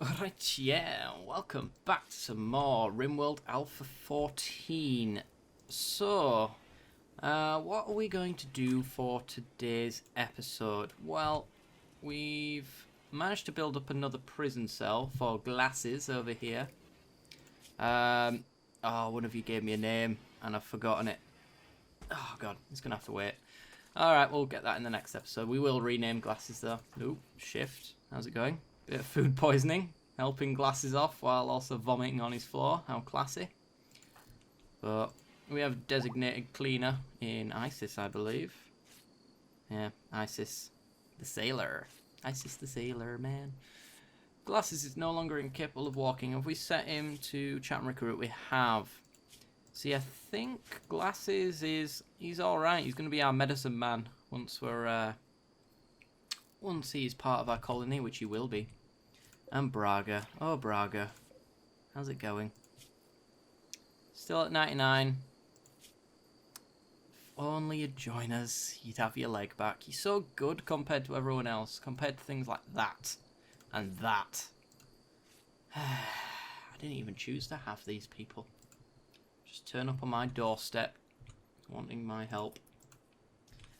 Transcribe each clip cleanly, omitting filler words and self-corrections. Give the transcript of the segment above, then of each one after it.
Alright, yeah, welcome back to some more Rimworld Alpha 14. So, what are we going to do for today's episode? Well, we've managed to build up another prison cell for glasses over here. One of you gave me a name and I've forgotten it. Oh god, it's gonna have to wait. Alright, we'll get that in the next episode. We will rename glasses though. Ooh, shift. How's it going? Bit of food poisoning. Helping glasses off while also vomiting on his floor. How classy. But we have designated cleaner in ISIS, I believe. Yeah, ISIS the sailor. ISIS the sailor, man. Glasses is no longer incapable of walking. Have we set him to chat and recruit? We have. See, I think Glasses he's alright. He's going to be our medicine man once he's part of our colony, which he will be. And Braga. Oh, Braga. How's it going? Still at 99. If only you'd join us, you'd have your leg back. You're so good compared to everyone else, compared to things like that. And that. I didn't even choose to have these people. Just turn up on my doorstep, wanting my help.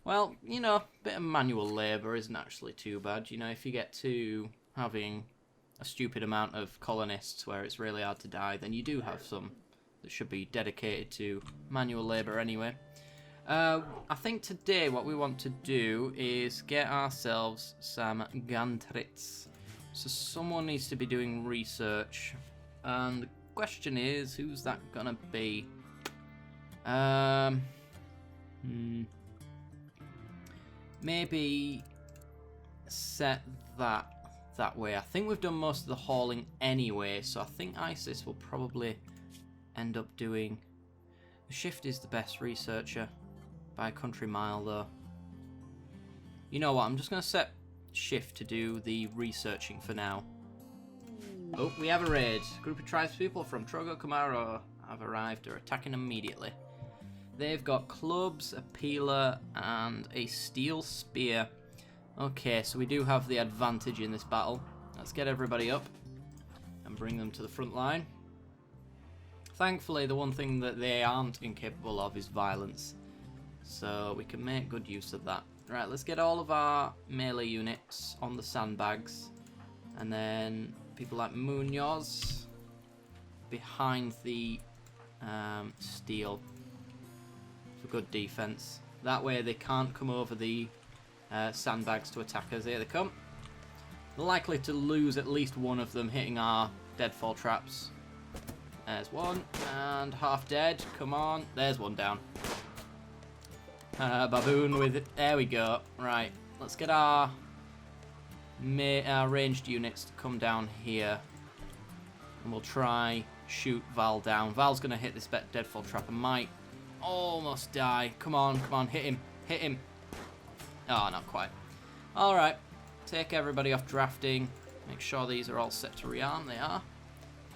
Well, you know, a bit of manual labour isn't actually too bad. You know, if you get to having a stupid amount of colonists where it's really hard to die, then you do have some that should be dedicated to manual labour anyway. I think today what we want to do is get ourselves some gantrits. So someone needs to be doing research. And the question is, who's that gonna be? Maybe set that way. I think we've done most of the hauling anyway, so I think ISIS will probably end up doing... The shift is the best researcher by a country mile though. You know what, I'm just going to set shift to do the researching for now. Oh, we have a raid. A group of tribespeople from Trogo Kamaro have arrived. Are attacking immediately. They've got clubs, a peeler, and a steel spear. Okay, so we do have the advantage in this battle. Let's get everybody up and bring them to the front line. Thankfully, the one thing that they aren't incapable of is violence. So we can make good use of that. Right, let's get all of our melee units on the sandbags. And then people like Munoz behind the steel for good defense. That way they can't come over the sandbags to attack us. Here they come. We're likely to lose at least one of them hitting our deadfall traps. There's one, and half dead. Come on, there's one down. Baboon with it. There we go. Right, let's get our ranged units to come down here, and we'll try shoot Val down. Val's gonna hit this deadfall trap and might almost die. Come on, come on, hit him, hit him. Oh, not quite. Alright, take everybody off drafting. Make sure these are all set to rearm. They are.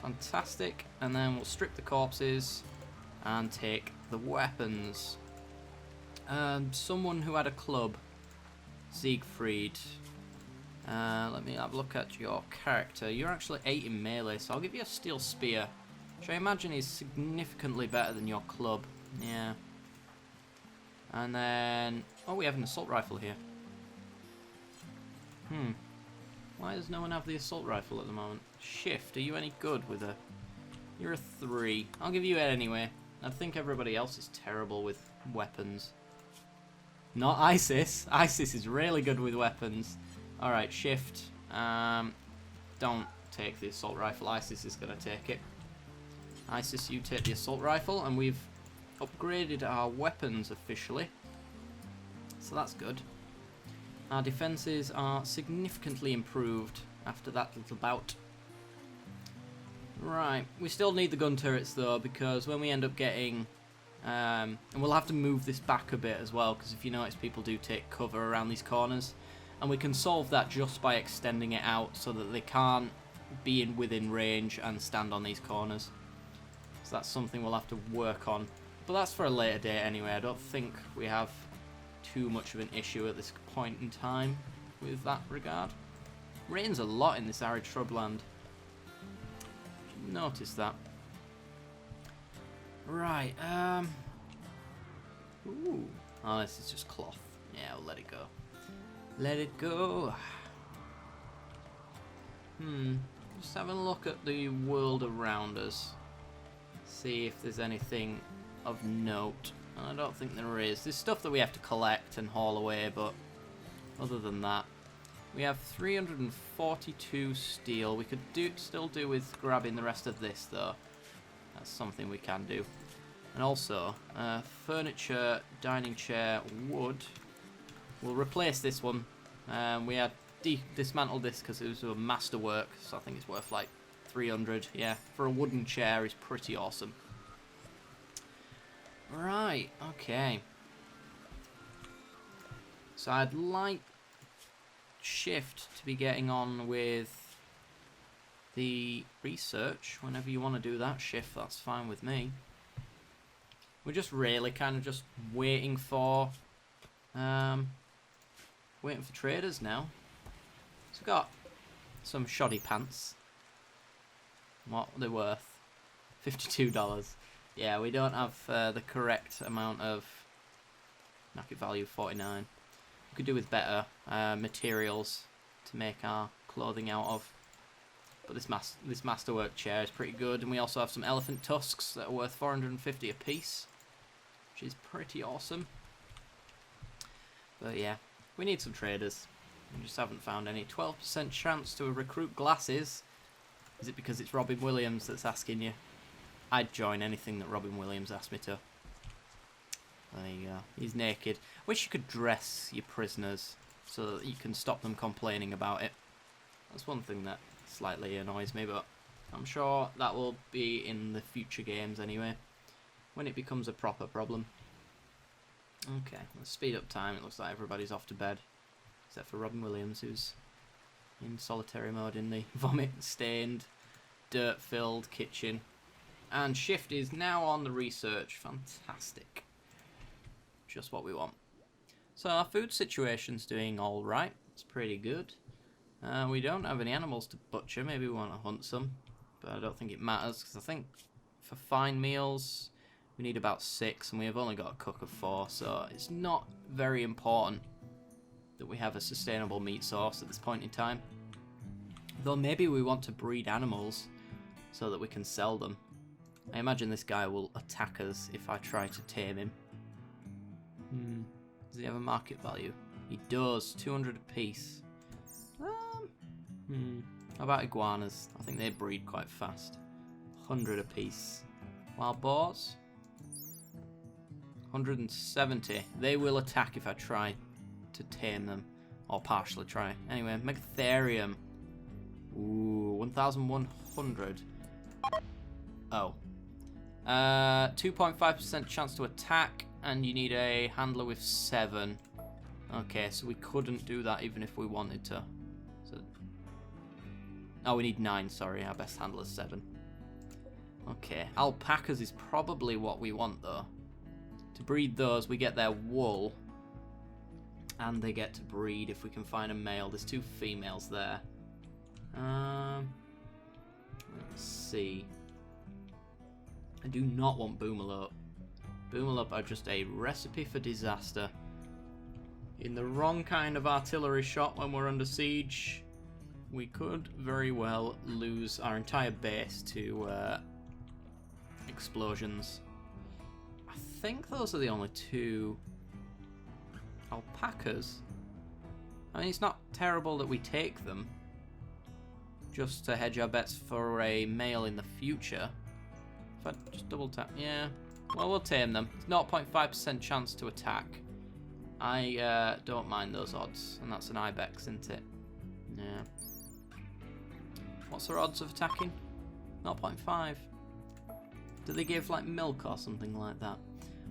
Fantastic. And then we'll strip the corpses and take the weapons. Someone who had a club. Siegfried. Let me have a look at your character. You're actually 8 in melee, so I'll give you a steel spear, which I imagine is significantly better than your club. Yeah. And then... Oh, we have an assault rifle here. Why does no one have the assault rifle at the moment? Shift, are you any good with a... You're a 3. I'll give you it anyway. I think everybody else is terrible with weapons. Not ISIS. ISIS is really good with weapons. Alright, shift. Don't take the assault rifle. ISIS is going to take it. ISIS, you take the assault rifle, and we've upgraded our weapons officially. So that's good. Our defences are significantly improved after that little bout. Right, we still need the gun turrets though, because when we end up getting... and we'll have to move this back a bit as well, because if you notice, people do take cover around these corners. And we can solve that just by extending it out so that they can't be within range and stand on these corners. So that's something we'll have to work on. But that's for a later date anyway. I don't think we have too much of an issue at this point in time with that regard. Rains a lot in this arid shrubland. noticed that. Right, ooh. Oh, this is just cloth. Yeah, we'll let it go. Let it go. Just having a look at the world around us. See if there's anything of note. And I don't think there is. There's stuff that we have to collect and haul away, but other than that, we have 342 steel. We could still do with grabbing the rest of this, though. That's something we can do. And also, furniture, dining chair, wood. We'll replace this one. We had dismantled this because it was a masterwork, so I think it's worth like 300. Yeah, for a wooden chair is pretty awesome. Right, okay. So I'd like Shift to be getting on with the research. Whenever you want to do that, Shift, that's fine with me. We're just really kind of just waiting for traders now. So we've got some shoddy pants. What are they worth? $52. Yeah, we don't have the correct amount of market value, 49. We could do with better materials to make our clothing out of. But this masterwork chair is pretty good, and we also have some elephant tusks that are worth 450 a piece, which is pretty awesome. But yeah, we need some traders. We just haven't found any. 12% chance to recruit glasses. Is it because it's Robin Williams that's asking you? I'd join anything that Robin Williams asked me to. There you go. He's naked. Wish you could dress your prisoners so that you can stop them complaining about it. That's one thing that slightly annoys me, but I'm sure that will be in the future games anyway, when it becomes a proper problem. Okay, let's speed up time. It looks like everybody's off to bed, except for Robin Williams, who's in solitary mode in the vomit-stained, dirt-filled kitchen. And Shift is now on the research. Fantastic. Just what we want. So our food situation's doing alright. It's pretty good. We don't have any animals to butcher. Maybe we want to hunt some, but I don't think it matters, because I think for fine meals we need about 6, and we have only got a cook of 4, so it's not very important that we have a sustainable meat source at this point in time. Though maybe we want to breed animals so that we can sell them. I imagine this guy will attack us if I try to tame him. Does he have a market value? He does. 200 a piece. How about iguanas? I think they breed quite fast. 100 a piece. Wild boars? 170. They will attack if I try to tame them. Or partially try. Anyway, Megatherium. Ooh, 1,100. Oh. 2.5% chance to attack, and you need a handler with 7. Okay, so we couldn't do that even if we wanted to. So, oh, we need 9, sorry. Our best handler's 7. Okay, alpacas is probably what we want, though. To breed those, we get their wool, and they get to breed if we can find a male. There's 2 females there. Let's see. I do not want Boomalop. Boomalop are just a recipe for disaster. In the wrong kind of artillery shot when we're under siege, we could very well lose our entire base to explosions. I think those are the only 2 alpacas. I mean, it's not terrible that we take them, just to hedge our bets for a male in the future. If I just double tap, yeah. Well, we'll tame them. It's 0.5% chance to attack. I don't mind those odds, and that's an ibex, isn't it? Yeah. What's their odds of attacking? 0.5. Do they give like milk or something like that?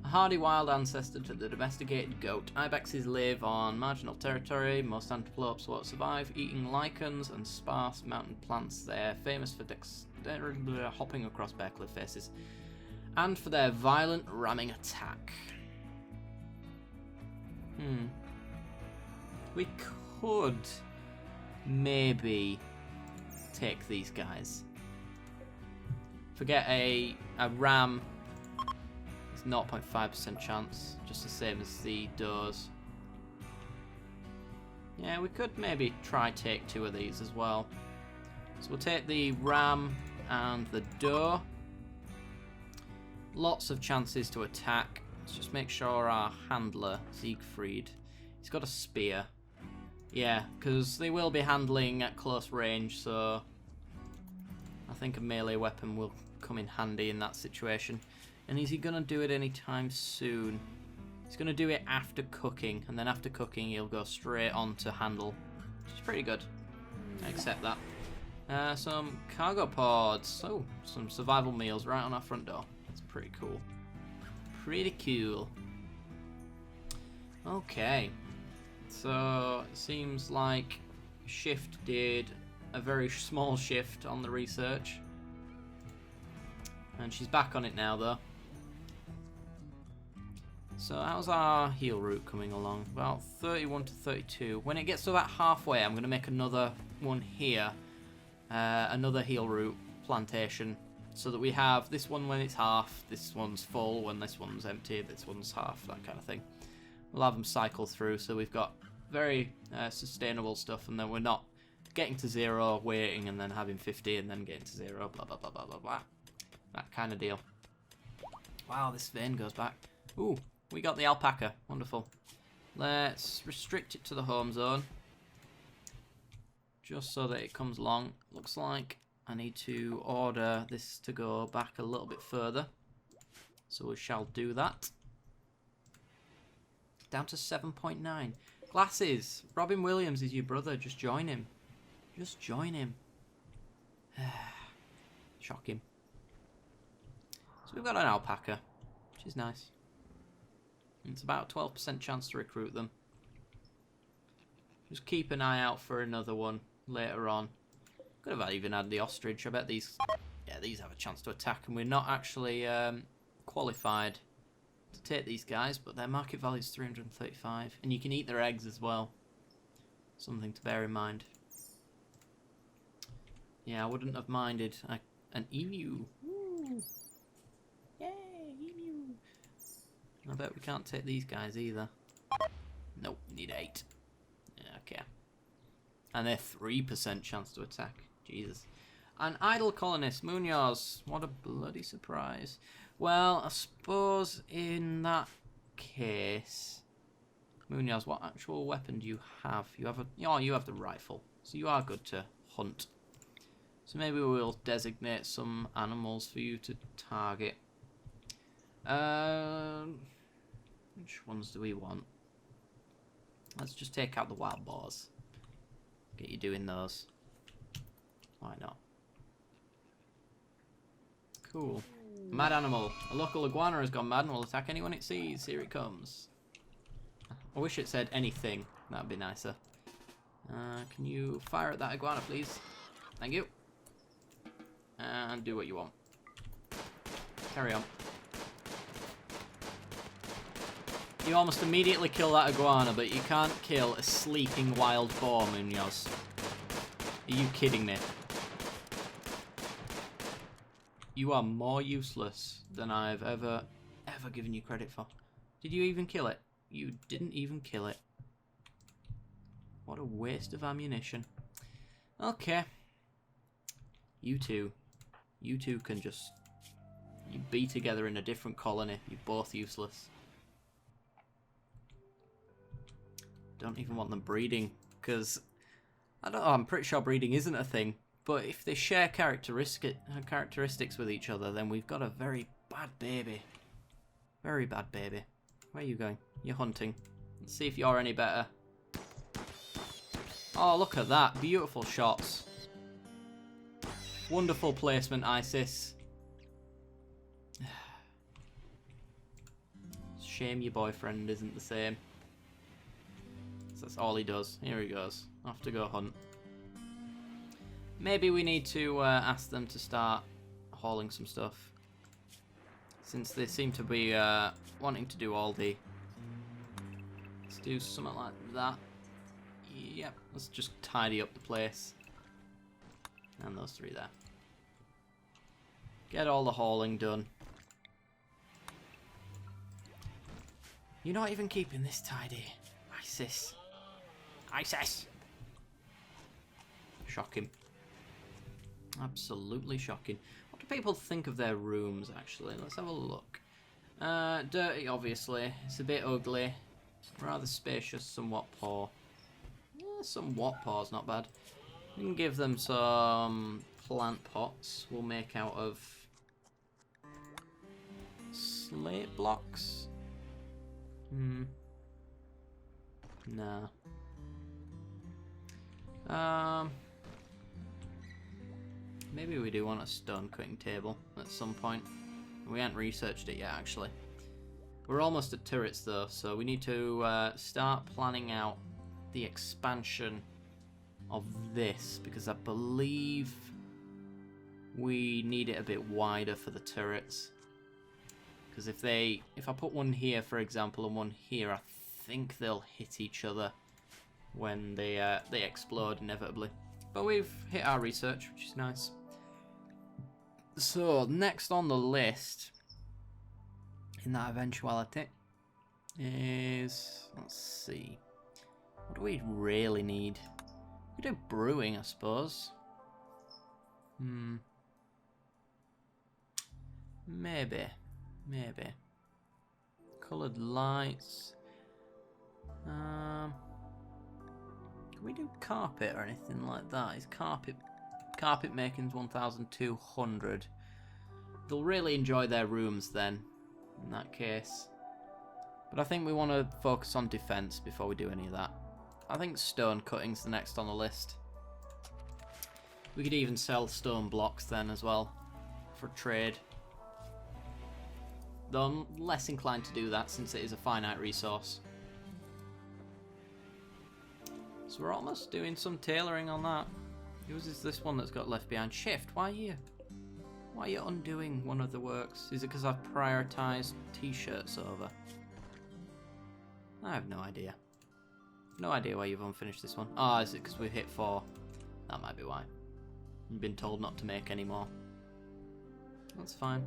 A hardy wild ancestor to the domesticated goat. Ibexes live on marginal territory. Most antelopes won't survive, eating lichens and sparse mountain plants. They're famous for hopping across bare cliff faces, and for their violent ramming attack. We could maybe take these guys. Forget a ram. It's 0.5% chance, just the same as the doors. Yeah, we could maybe try take 2 of these as well. So we'll take the ram and the door. Lots of chances to attack. Let's just make sure our handler, Siegfried, he's got a spear. Yeah, because they will be handling at close range, so I think a melee weapon will come in handy in that situation. And is he going to do it anytime soon? He's going to do it after cooking, and then after cooking he'll go straight on to handle, which is pretty good. I accept that. Some cargo pods. Oh, some survival meals right on our front door. That's pretty cool. Pretty cool. Okay. So, it seems like Shift did a very small shift on the research. And she's back on it now, though. So, how's our heal route coming along? About 31 to 32. When it gets to about halfway, I'm going to make another one here. Another heal route plantation. So that we have this one when it's half, this one's full when this one's empty, this one's half, that kind of thing. We'll have them cycle through, so we've got very sustainable stuff, and then we're not getting to 0, waiting, and then having 50, and then getting to 0, blah, blah, blah, blah, blah, blah. That kind of deal. Wow, this vein goes back. Ooh, we got the alpaca. Wonderful. Let's restrict it to the home zone. Just so that it comes along. Looks like I need to order this to go back a little bit further. So we shall do that. Down to 7.9. Glasses. Robin Williams is your brother. Just join him. Just join him. Shock him. So we've got an alpaca, which is nice. It's about a 12% chance to recruit them. Just keep an eye out for another one later on. Could have even had the ostrich. I bet these, yeah, these have a chance to attack, and we're not actually qualified to take these guys, but their market value is 335, and you can eat their eggs as well. Something to bear in mind. Yeah, I wouldn't have minded an emu. Woo. Yay, emu! I bet we can't take these guys either. Nope, we need 8. Okay. And they're 3% chance to attack. Jesus. An idle colonist, Munoz. What a bloody surprise. Well, I suppose in that case, Munoz, what actual weapon do you have? You have you have the rifle, so you are good to hunt. So maybe we'll designate some animals for you to target. Which ones do we want? Let's just take out the wild boars. Get you doing those. Why not? Cool. Mad animal. A local iguana has gone mad and will attack anyone it sees. Here it comes. I wish it said anything. That'd be nicer. Can you fire at that iguana, please? Thank you. And do what you want. Carry on. You almost immediately kill that iguana, but you can't kill a sleeping wild boar, Munoz. Are you kidding me? You are more useless than I've ever given you credit for. Did you even kill it? You didn't even kill it. What a waste of ammunition. Okay. You two can just... You be together in a different colony. You're both useless. Don't even want them breeding, because I don't know, I'm pretty sure breeding isn't a thing, but if they share characteristics with each other, then we've got a very bad baby. Very bad baby. Where are you going? You're hunting. Let's see if you're any better. Oh, look at that. Beautiful shots. Wonderful placement, Isis. Shame your boyfriend isn't the same. That's all he does. Here he goes. Off to go hunt. Maybe we need to ask them to start hauling some stuff, since they seem to be wanting to do all the... Let's do something like that. Yep, let's just tidy up the place. And those 3 there. Get all the hauling done. You're not even keeping this tidy. ISIS. ISIS! Shocking. Absolutely shocking. What do people think of their rooms, actually? Let's have a look. Dirty, obviously. It's a bit ugly. Rather spacious, somewhat poor. Yeah, somewhat poor is not bad. We can give them some plant pots. We'll make out of slate blocks. Nah. Maybe we do want a stone cutting table at some point. We haven't researched it yet, actually. We're almost at turrets, though, so we need to start planning out the expansion of this, because I believe we need it a bit wider for the turrets. Because if I put one here, for example, and one here, I think they'll hit each other when they explode inevitably. But we've hit our research, which is nice. So next on the list, in that eventuality, is, let's see, what do we really need? We do brewing, I suppose. Maybe. Coloured lights. Can we do carpet or anything like that? Is carpet making's 1,200. They'll really enjoy their rooms then, in that case. But I think we want to focus on defence before we do any of that. I think stone cutting's the next on the list. We could even sell stone blocks then as well, for trade. Though I'm less inclined to do that since it is a finite resource. So we're almost doing some tailoring on that. Whose is this one that's got left behind? Shift, why are you undoing one of the works? Is it because I've prioritised t-shirts over? I have no idea. No idea why you've unfinished this one. Oh, is it because we've hit 4? That might be why. You've been told not to make any more. That's fine.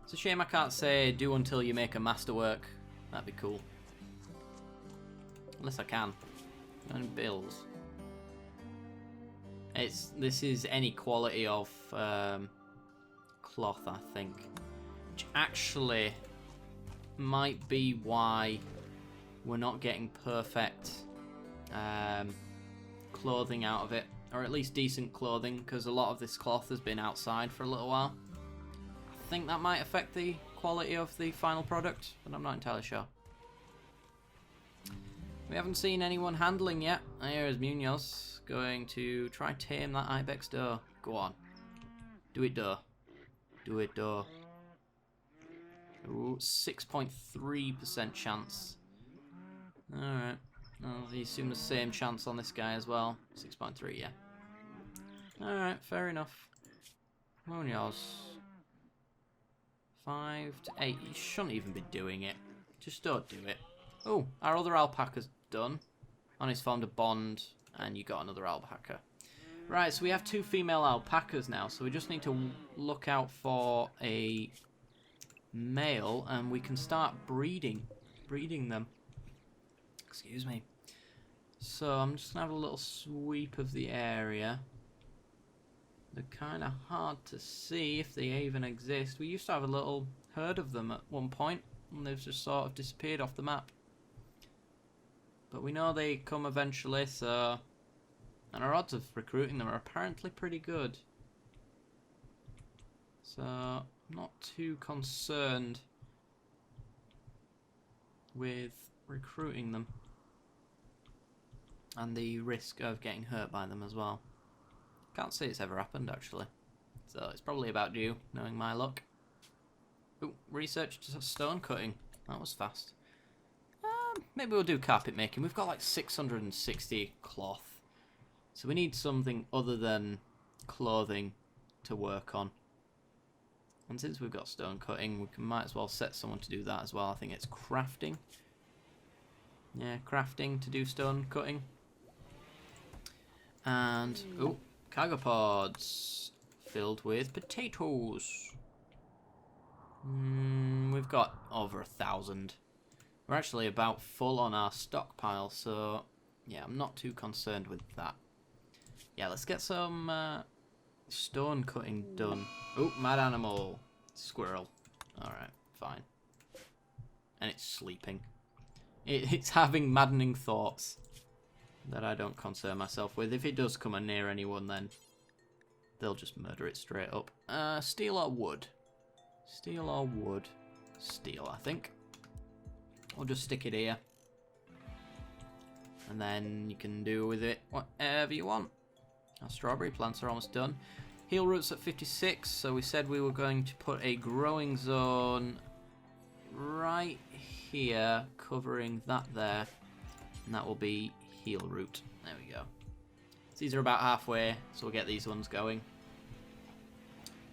It's a shame I can't say do until you make a masterwork. That'd be cool. Unless I can. And bills. This is any quality of cloth, I think. Which actually might be why we're not getting perfect clothing out of it. Or at least decent clothing, because a lot of this cloth has been outside for a little while. I think that might affect the quality of the final product, but I'm not entirely sure. We haven't seen anyone handling yet. Here is Munoz going to try tame that ibex doe. Go on. Do it, doe. Do it, doe. Ooh, 6.3% chance. Alright. I'll assume the same chance on this guy as well. 6.3, yeah. Alright, fair enough. Munoz. 5 to 8. You shouldn't even be doing it. Just don't do it. Oh, our other alpaca's done. And he's formed a bond, and you got another alpaca. Right, so we have 2 female alpacas now, so we just need to look out for a male, and we can start breeding them. Excuse me. So I'm just going to have a little sweep of the area. They're kind of hard to see if they even exist. We used to have a little herd of them at one point, and they've just sort of disappeared off the map. But we know they come eventually, so... And our odds of recruiting them are apparently pretty good. So, I'm not too concerned with recruiting them. And the risk of getting hurt by them as well. Can't say it's ever happened, actually. So, it's probably about due, knowing my luck. Ooh, research stone cutting. That was fast. Maybe we'll do carpet making. We've got like 660 cloth. So we need something other than clothing to work on. And since we've got stone cutting, we might as well set someone to do that as well. I think it's crafting. Yeah, crafting to do stone cutting. And, oh, cargo pods filled with potatoes. We've got over 1,000. We're actually about full on our stockpile, so yeah, I'm not too concerned with that. Yeah, let's get some stone cutting done. Oh, mad animal. Squirrel. Alright, fine. And it's sleeping. It's having maddening thoughts that I don't concern myself with. If it does come near anyone, then they'll just murder it straight up. Steel or wood? Steel or wood? Steel, I think. We'll just stick it here. And then you can do with it whatever you want. Our strawberry plants are almost done. Heal roots at 56, so we said we were going to put a growing zone right here, covering that there. And that will be heal root. There we go. So these are about halfway, so we'll get these ones going.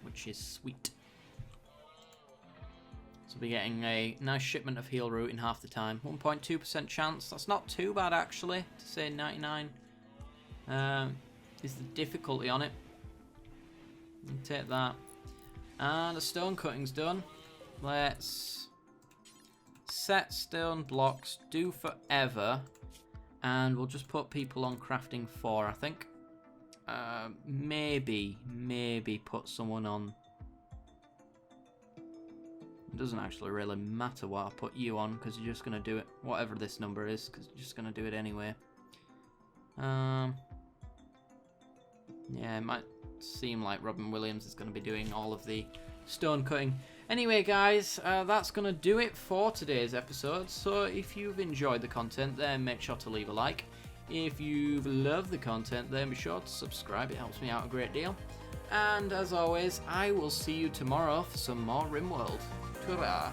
Which is sweet. So we'll be getting a nice shipment of heal root in half the time. 1.2% chance. That's not too bad, actually, to say 99. Is the difficulty on it. Take that. And the stone cutting's done. Let's set stone blocks, do forever. And we'll just put people on crafting 4, I think. Maybe put someone on. It doesn't actually really matter what I put you on, because you're just going to do it, whatever this number is, because you're just going to do it anyway. Yeah, it might seem like Robin Williams is going to be doing all of the stone cutting. Anyway, guys, that's going to do it for today's episode. So if you've enjoyed the content, then make sure to leave a like. If you've loved the content, then be sure to subscribe. It helps me out a great deal. And as always, I will see you tomorrow for some more Rimworld. Ta-da!